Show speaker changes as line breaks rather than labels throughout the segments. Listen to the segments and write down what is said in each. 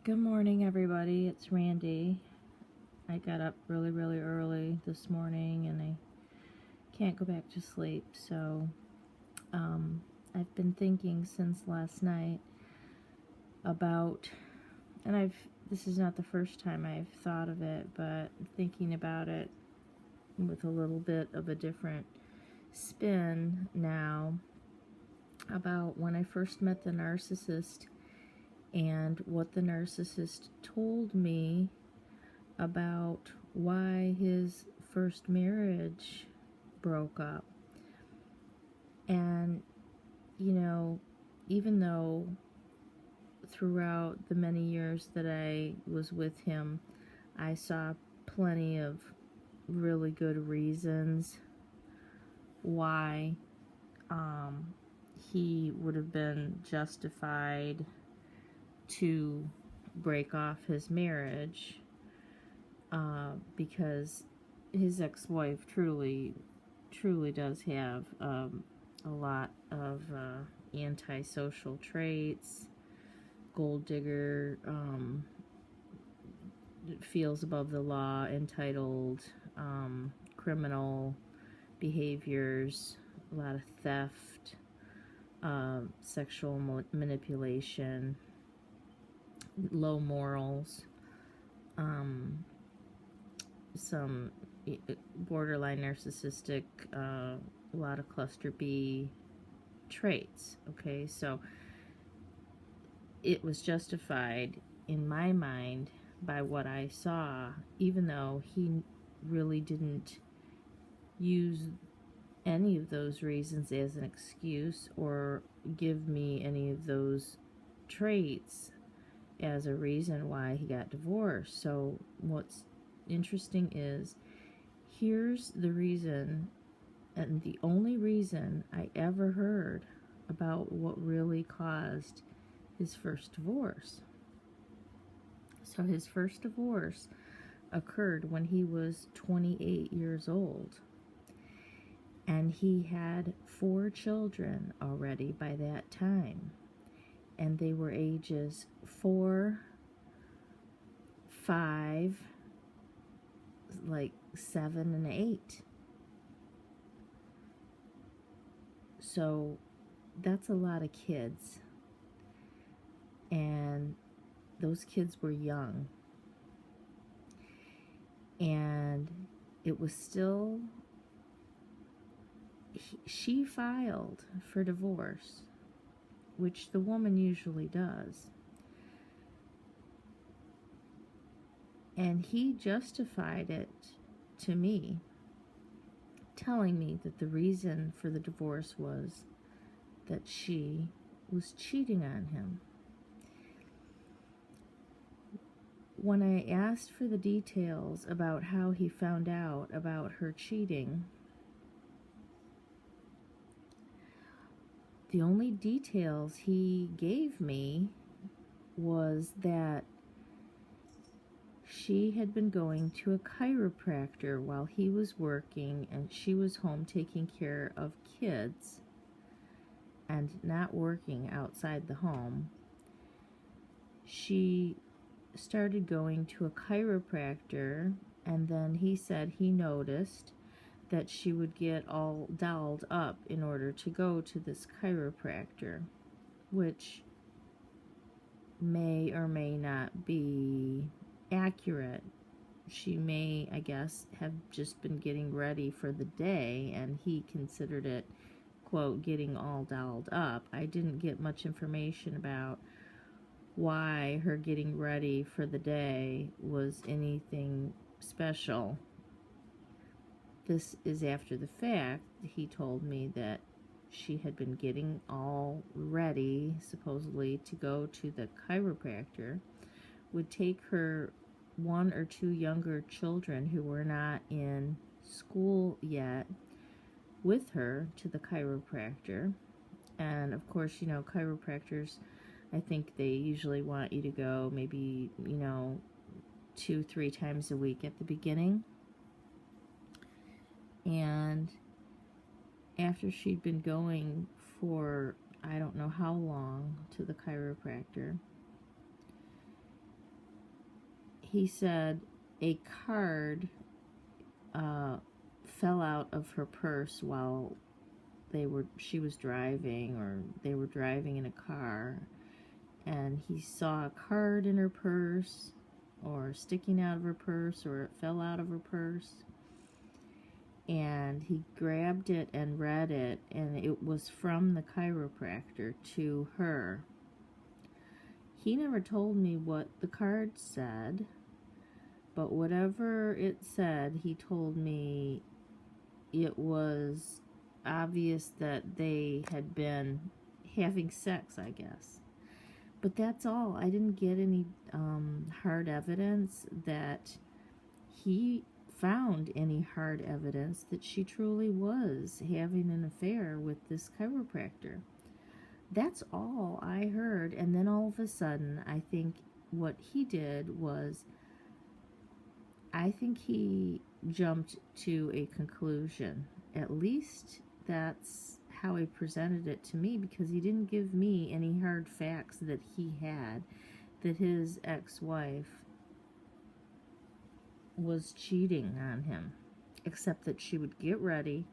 Good morning, everybody. It's Randy. I got up really early this morning and I can't go back to sleep. So I've been thinking since last night about, and this is not the first time I've thought of it, but thinking about it with a little bit of a different spin now, about when I first met the narcissist and what the narcissist told me about why his first marriage broke up. And, even though throughout the many years that I was with him, I saw plenty of really good reasons why he would have been justified to break off his marriage, because his ex-wife truly does have a lot of antisocial traits, gold digger, feels above the law, entitled, criminal behaviors, a lot of theft, sexual manipulation, low morals, some borderline narcissistic, a lot of cluster B traits. Okay, so it was justified in my mind by what I saw, even though he really didn't use any of those reasons as an excuse or give me any of those traits as a reason why he got divorced. So what's interesting is, here's the reason, and the only reason I ever heard about what really caused his first divorce. So his first divorce occurred when he was 28 years old. And he had 4 children already by that time. And they were ages 4, 5, 7, and 8. So that's a lot of kids. And those kids were young. And it was still, she filed for divorce, which the woman usually does. And he justified it to me, telling me that the reason for the divorce was that she was cheating on him. When I asked for the details about how he found out about her cheating, the only details he gave me was that she had been going to a chiropractor while he was working, and she was home taking care of kids and not working outside the home. She started going to a chiropractor, and then he said he noticed that she would get all dolled up in order to go to this chiropractor, which may or may not be accurate. She may, I guess, have just been getting ready for the day, and he considered it, quote, getting all dolled up. I didn't get much information about why her getting ready for the day was anything special. This is after the fact. He told me that she had been getting all ready, supposedly, to go to the chiropractor, would take her 1 or 2 younger children who were not in school yet with her to the chiropractor. And of course, chiropractors, I think they usually want you to go maybe, 2-3 times a week at the beginning. And after she'd been going for I don't know how long to the chiropractor, he said a card fell out of her purse while she was driving, or they were driving in a car, and he saw a card in her purse, or sticking out of her purse, or it fell out of her purse, and he grabbed it and read it, and it was from the chiropractor to her. He never told me what the card said, but whatever it said, he told me it was obvious that they had been having sex, I guess. But that's all. I didn't get any hard evidence that he found any hard evidence that she truly was having an affair with this chiropractor. That's all I heard. And then all of a sudden, I think what he did was, I think he jumped to a conclusion. At least that's how he presented it to me, because he didn't give me any hard facts that he had, that his ex-wife was cheating on him, except that she would get ready,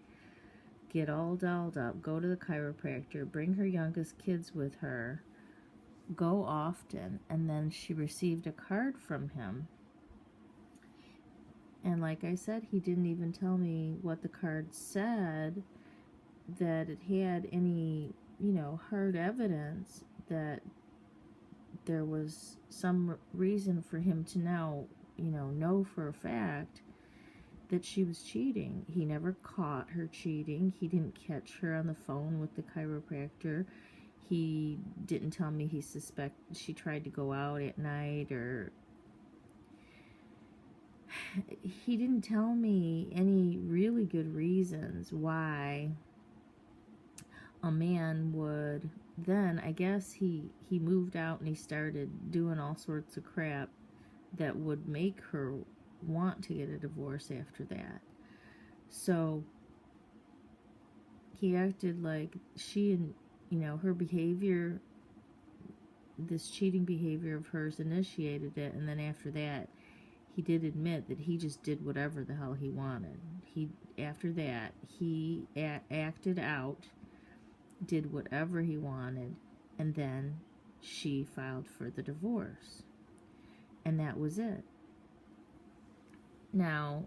get all dolled up, go to the chiropractor, bring her youngest kids with her, go often, and then she received a card from him. And like I said, he didn't even tell me what the card said, that it had any, hard evidence that there was some reason for him to now, know for a fact that she was cheating. He never caught her cheating. He didn't catch her on the phone with the chiropractor. He didn't tell me he suspected she tried to go out at night, or he didn't tell me any really good reasons why a man would. Then I guess he moved out and he started doing all sorts of crap that would make her want to get a divorce after that. So he acted like she and, her behavior, this cheating behavior of hers, initiated it, and then after that, he did admit that he just did whatever the hell he wanted. After that, he acted out, did whatever he wanted, and then she filed for the divorce. And that was it. Now,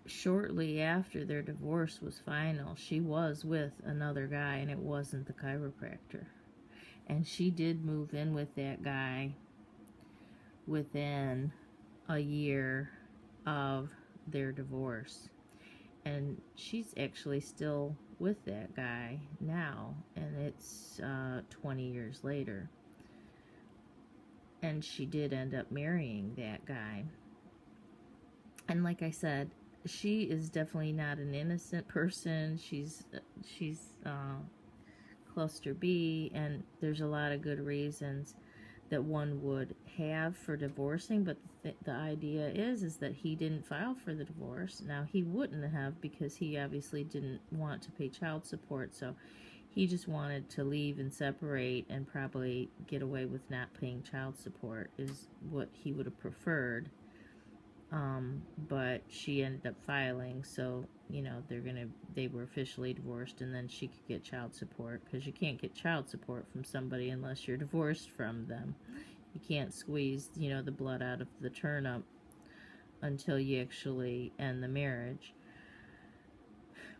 shortly after their divorce was final, she was with another guy, and it wasn't the chiropractor. And she did move in with that guy within a year of their divorce. And she's actually still with that guy now, and it's 20 years later. And she did end up marrying that guy. And like I said, she is definitely not an innocent person. She's cluster B, and there's a lot of good reasons that one would have for divorcing, but the idea is that he didn't file for the divorce. Now, he wouldn't have, because he obviously didn't want to pay child support, so he just wanted to leave and separate and probably get away with not paying child support, is what he would have preferred. But she ended up filing, so they were officially divorced, and then she could get child support, because you can't get child support from somebody unless you're divorced from them. You can't squeeze the blood out of the turnip until you actually end the marriage,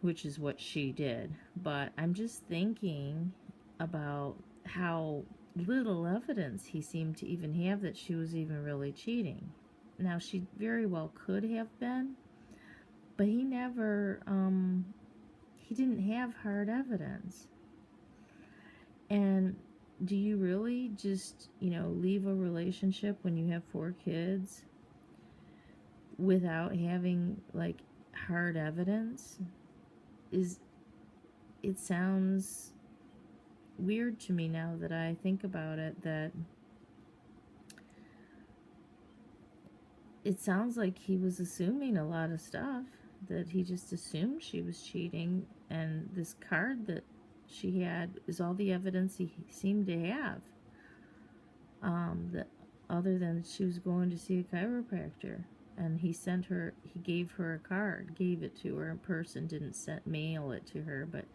which is what she did. But I'm just thinking about how little evidence he seemed to even have that she was even really cheating. Now, she very well could have been, but he never, he didn't have hard evidence. And do you really just, leave a relationship when you have 4 kids without having, hard evidence? It sounds weird to me now that I think about it, that it sounds like he was assuming a lot of stuff, that he just assumed she was cheating, and this card that she had is all the evidence he seemed to have. that other than she was going to see a chiropractor. And he gave her a card, gave it to her in person, didn't mail it to her, but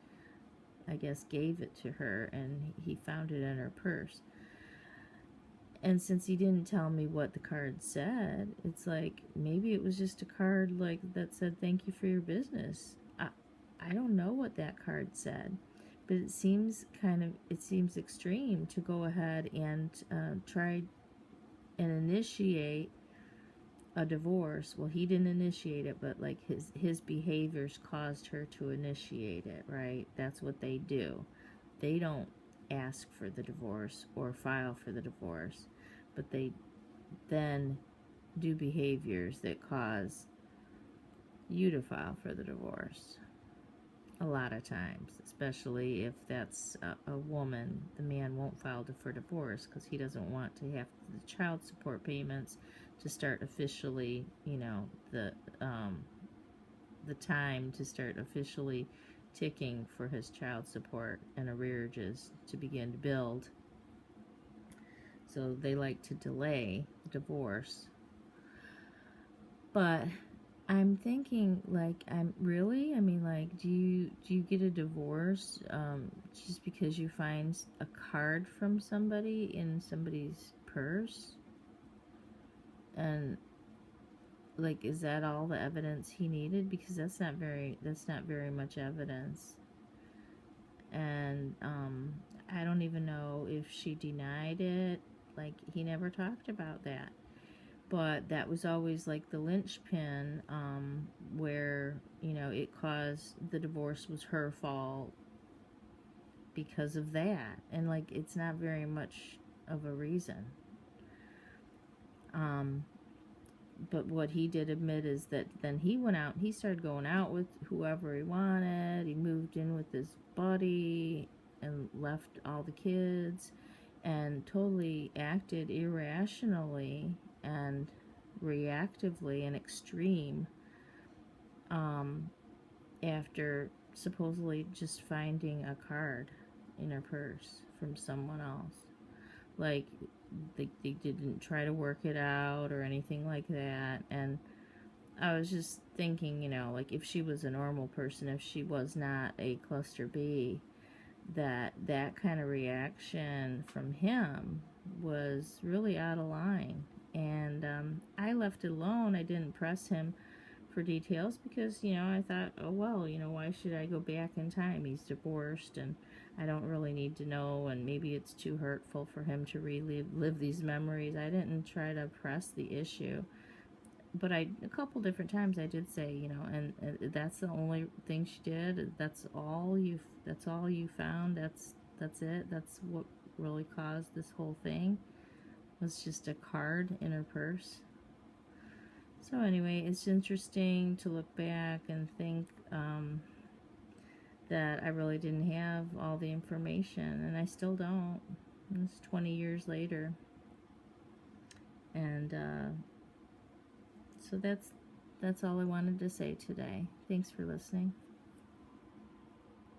I guess gave it to her, and he found it in her purse. And since he didn't tell me what the card said, it's like maybe it was just a card like that said thank you for your business. I don't know what that card said, but it seems extreme to go ahead and try and initiate a divorce. Well, he didn't initiate it, but like his behaviors caused her to initiate it, right? That's what they do. They don't ask for the divorce or file for the divorce, but they then do behaviors that cause you to file for the divorce. A lot of times, especially if that's a woman, the man won't file for divorce because he doesn't want to have the child support payments to start officially, the time to start officially ticking for his child support and arrearages to begin to build. So they like to delay divorce. But I'm thinking, like, do you get a divorce just because you find a card from somebody in somebody's purse? And like, is that all the evidence he needed? Because that's not very much evidence. And I don't even know if she denied it. Like, he never talked about that. But that was always like the linchpin, where, it caused the divorce was her fault because of that. And like, it's not very much of a reason. But what he did admit is that then he started going out with whoever he wanted. He moved in with his buddy and left all the kids and totally acted irrationally and reactively and extreme after supposedly just finding a card in her purse from someone else. Like, they didn't try to work it out or anything like that. And I was just thinking, like, if she was a normal person, if she was not a cluster B, that kind of reaction from him was really out of line. And I left it alone. I didn't press him for details because, I thought, oh, well, why should I go back in time? He's divorced and I don't really need to know, and maybe it's too hurtful for him to relive these memories. I didn't try to press the issue. But a couple different times I did say, and that's the only thing she did. That's all you found. That's it. That's what really caused this whole thing. Was just a card in her purse. So anyway, it's interesting to look back and think that I really didn't have all the information, and I still don't. It's 20 years later. And so that's all I wanted to say today. Thanks for listening.